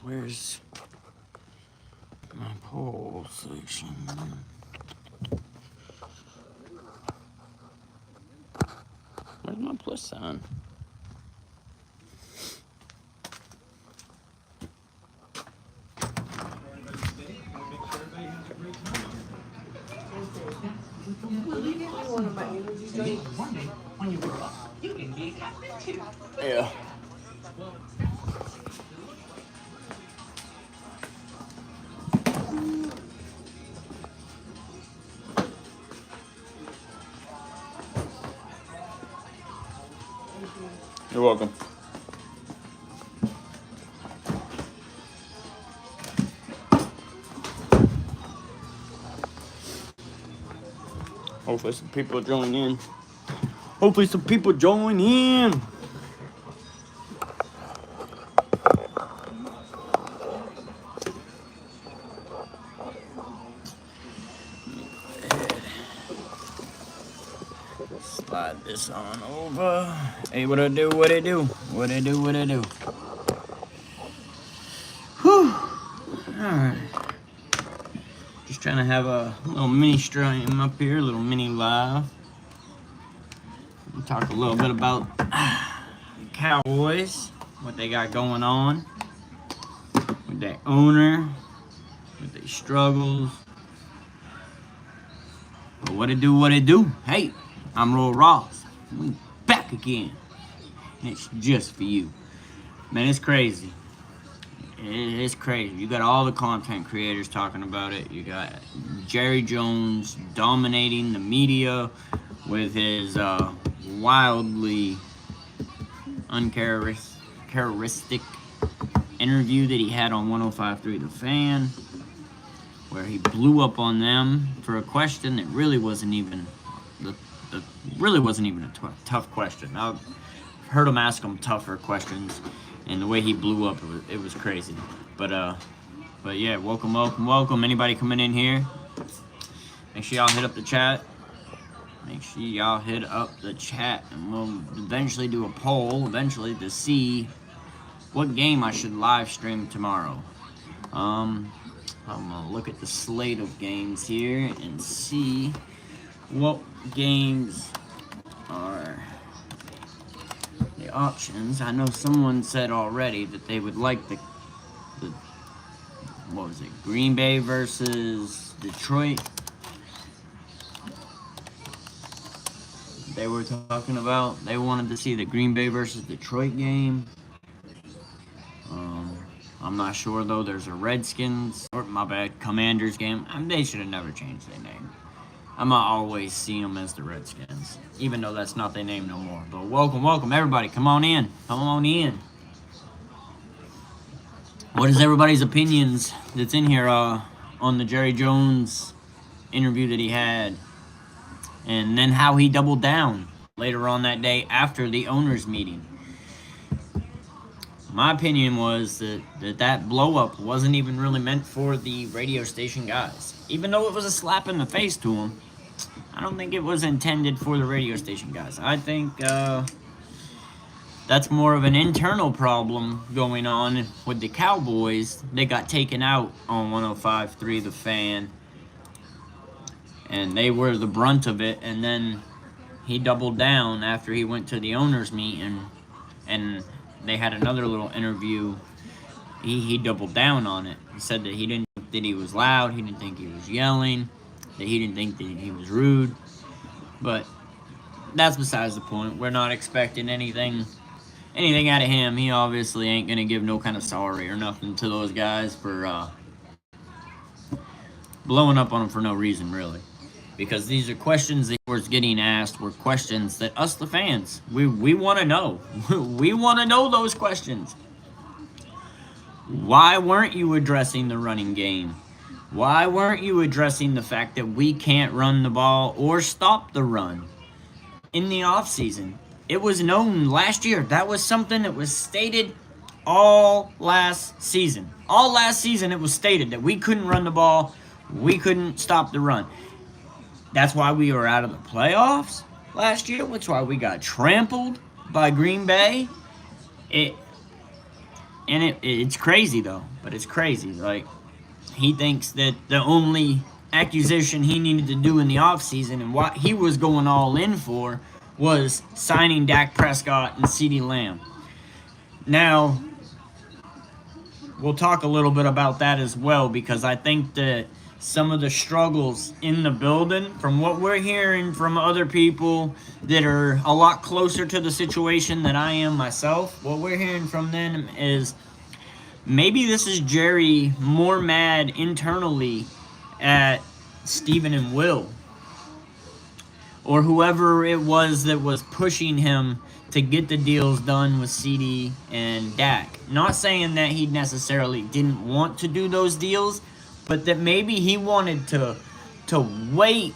Where's my poll section? Where's my plus sign? Yeah. You're welcome. Hopefully some people join in. Hopefully some people join in. Slide this on over. Hey, what I do? What I do? What I do? What I do? Whew. Alright. Just trying to have a little mini stream up here, a little mini live. We'll talk a little bit about the Cowboys, what they got going on with their owner, with their struggles. But what it do? What it do? Hey, I'm Roy Ross. We back again. And it's just for you. Man, it's crazy. It's crazy. You got all the content creators talking about it. You got Jerry Jones dominating the media with his wildly uncharacteristic interview that he had on 105.3 The Fan, where he blew up on them for a question that really wasn't even a tough question. I've heard him ask him tougher questions, and the way he blew up, it was crazy. But yeah, welcome. Anybody coming in here, make sure y'all hit up the chat. Make sure y'all hit up the chat, and we'll eventually do a poll to see what game I should live stream tomorrow. I'm gonna look at the slate of games here and see what games are the options. I know someone said already that they would like the what was it, Green Bay versus Detroit. They were talking about, they wanted to see the Green Bay versus Detroit game. I'm not sure though. There's a Redskins, or my bad, Commanders game. They should have never changed their name. I'ma always see them as the Redskins, even though that's not their name no more. But welcome everybody. Come on in. What is everybody's opinions that's in here on the Jerry Jones interview that he had, and then how he doubled down later on that day after the owners meeting? My opinion was that blow-up wasn't even really meant for the radio station guys. Even though it was a slap in the face to them, I don't think it was intended for the radio station guys. I think that's more of an internal problem going on with the Cowboys. They got taken out on 105.3 The Fan, and they were the brunt of it. And then he doubled down after he went to the owners meeting, and they had another little interview. He doubled down on it. He said that he didn't think that he was loud, he didn't think he was yelling, that he didn't think that he was rude. But that's besides the point. We're not expecting anything out of him. He obviously ain't gonna give no kind of sorry or nothing to those guys for blowing up on them for no reason, really. Because these are questions that was getting asked were questions that us, the fans, we want to know. We want to know those questions. Why weren't you addressing the running game? Why weren't you addressing the fact that we can't run the ball or stop the run in the offseason? It was known last year. That was something that was stated all last season. All last season it was stated that we couldn't run the ball, we couldn't stop the run. That's why we were out of the playoffs last year. That's why we got trampled by Green Bay. It's crazy though. But it's crazy. Like, he thinks that the only acquisition he needed to do in the offseason and what he was going all in for was signing Dak Prescott and CeeDee Lamb. Now, we'll talk a little bit about that as well, because I think that some of the struggles in the building, from what we're hearing from other people that are a lot closer to the situation than I am myself, what we're hearing from them is maybe this is Jerry more mad internally at Steven and Will, or whoever it was that was pushing him to get the deals done with CD and Dak. Not saying that he necessarily didn't want to do those deals, but that maybe he wanted to wait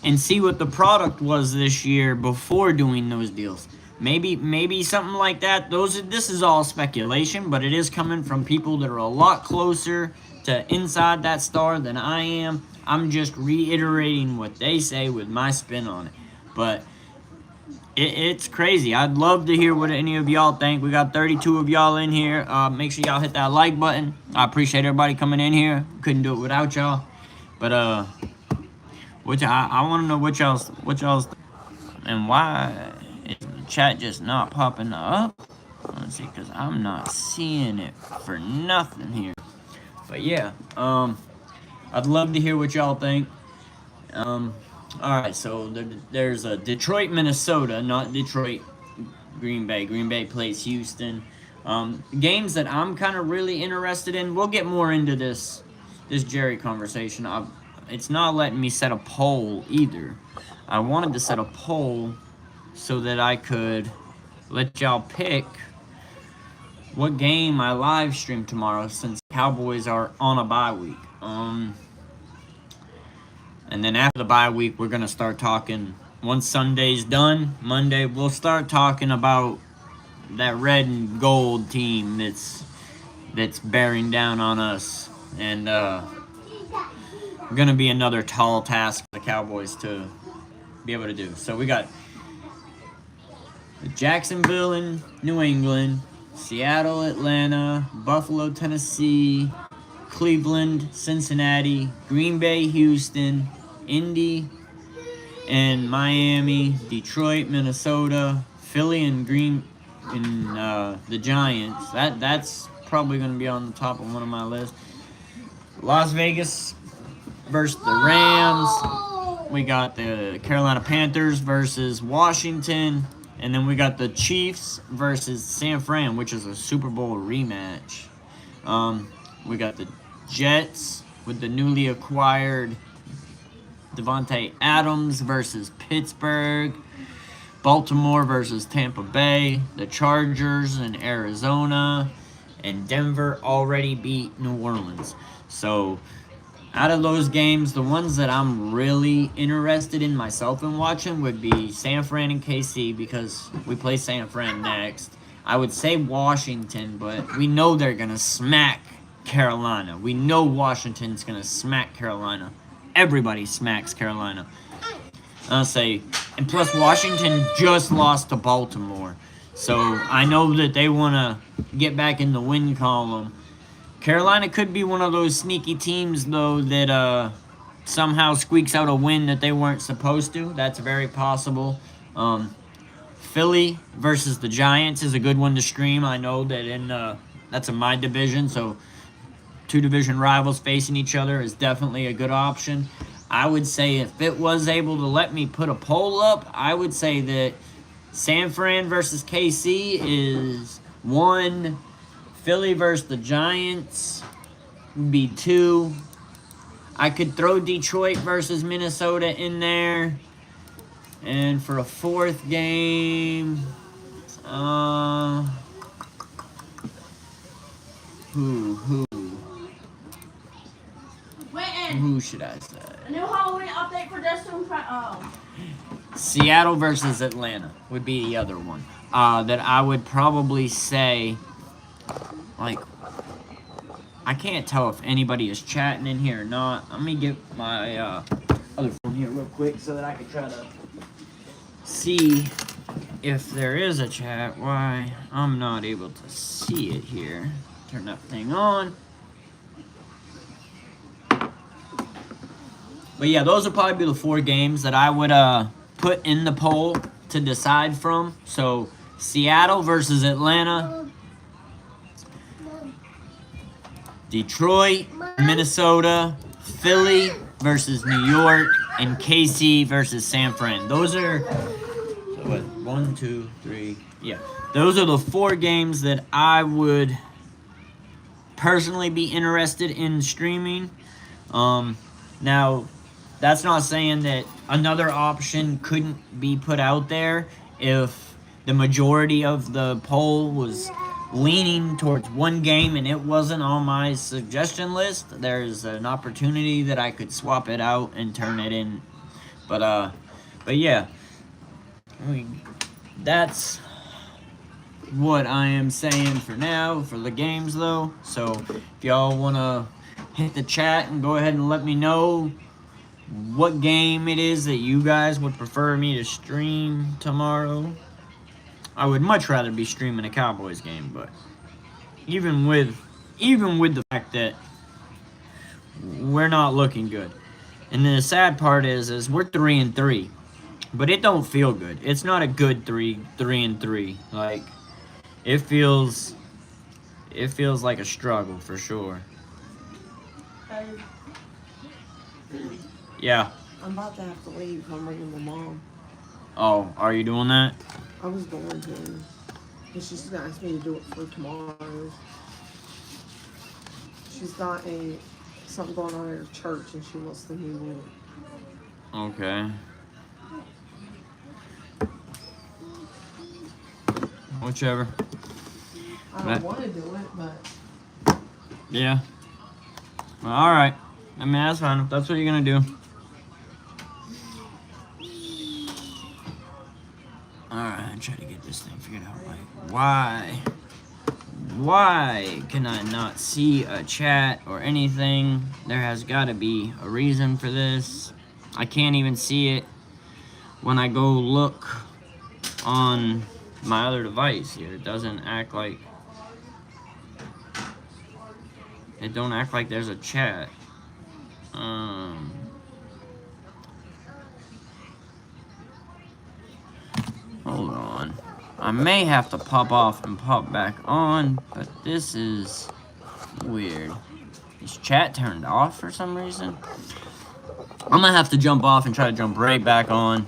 and see what the product was this year before doing those deals. Maybe something like that. This is all speculation, but it is coming from people that are a lot closer to inside that star than I am. I'm just reiterating what they say with my spin on it. But it's crazy. I'd love to hear what any of y'all think. We got 32 of y'all in here. Make sure y'all hit that like button. I appreciate everybody coming in here. Couldn't do it without y'all. But I want to know what y'all's and why is the chat just not popping up? Let's see, because I'm not seeing it for nothing here. But yeah, I'd love to hear what y'all think. Alright, so there's a Detroit, Minnesota, not Detroit, Green Bay. Green Bay plays Houston. Games that I'm kind of really interested in. We'll get more into this Jerry conversation. It's not letting me set a poll either. I wanted to set a poll so that I could let y'all pick what game I live stream tomorrow, since Cowboys are on a bye week. And then after the bye week, we're going to start talking. Once Sunday's done, Monday, we'll start talking about that red and gold team that's bearing down on us. And going to be another tall task for the Cowboys to be able to do. So we got Jacksonville and New England, Seattle, Atlanta, Buffalo, Tennessee, Cleveland, Cincinnati, Green Bay, Houston, Indy, and Miami, Detroit, Minnesota, Philly, and the Giants. That's probably going to be on the top of one of my lists. Las Vegas versus the Rams. We got the Carolina Panthers versus Washington. And then we got the Chiefs versus San Fran, which is a Super Bowl rematch. We got the Jets with the newly acquired Devontae Adams versus Pittsburgh. Baltimore versus Tampa Bay. The Chargers in Arizona. And Denver already beat New Orleans. So, out of those games, the ones that I'm really interested in myself in watching would be San Fran and KC, because we play San Fran next. I would say Washington, but we know they're going to smack Carolina. We know Washington's going to smack Carolina. Everybody smacks Carolina. I'll say, and plus Washington just lost to Baltimore. So I know that they want to get back in the win column. Carolina could be one of those sneaky teams, though, that somehow squeaks out a win that they weren't supposed to. That's very possible. Philly versus the Giants is a good one to stream. I know that that's in my division, so two division rivals facing each other is definitely a good option. I would say if it was able to let me put a poll up, I would say that San Fran versus KC is 1. Philly versus the Giants would be 2. I could throw Detroit versus Minnesota in there. And for a 4th game, who should I say? A new Halloween update for Destin. Seattle versus Atlanta would be the other one. That I would probably say, like, I can't tell if anybody is chatting in here or not. Let me get my other phone here real quick so that I can try to see if there is a chat. Why I'm not able to see it here. turn that thing on. But yeah, those would probably be the 4 games that I would put in the poll to decide from. So Seattle versus Atlanta, Detroit, Minnesota, Philly versus New York, and KC versus San Fran. Those are, so what, 1, 2, 3, yeah. Those are the 4 games that I would personally be interested in streaming. Now, that's not saying that another option couldn't be put out there if the majority of the poll was leaning towards one game and it wasn't on my suggestion list. There's an opportunity that I could swap it out and turn it in. But yeah, I mean, that's what I am saying for now for the games though. So if y'all want to hit the chat and go ahead and let me know what game it is that you guys would prefer me to stream tomorrow. I would much rather be streaming a Cowboys game, but even with the fact that we're not looking good. And the sad part is we're 3-3. But it don't feel good. It's not a good 3-3. Like it feels like a struggle for sure. Yeah. I'm about to have to leave. I'm bringing my mom. Oh, are you doing that? I was going to. But she's gonna ask me to do it for tomorrow. She's got something going on at her church and she wants to move in. Okay. Whichever. I don't want to do it, but yeah. Well, all right. I mean, that's fine if that's what you're gonna do. All right, try to get this thing figured out. Like, why can I not see a chat or anything? There has got to be a reason for this. I can't even see it when I go look on my other device here. It doesn't act like there's a chat. Hold on. I may have to pop off and pop back on, but this is weird. Is chat turned off for some reason? I'm gonna have to jump off and try to jump right back on.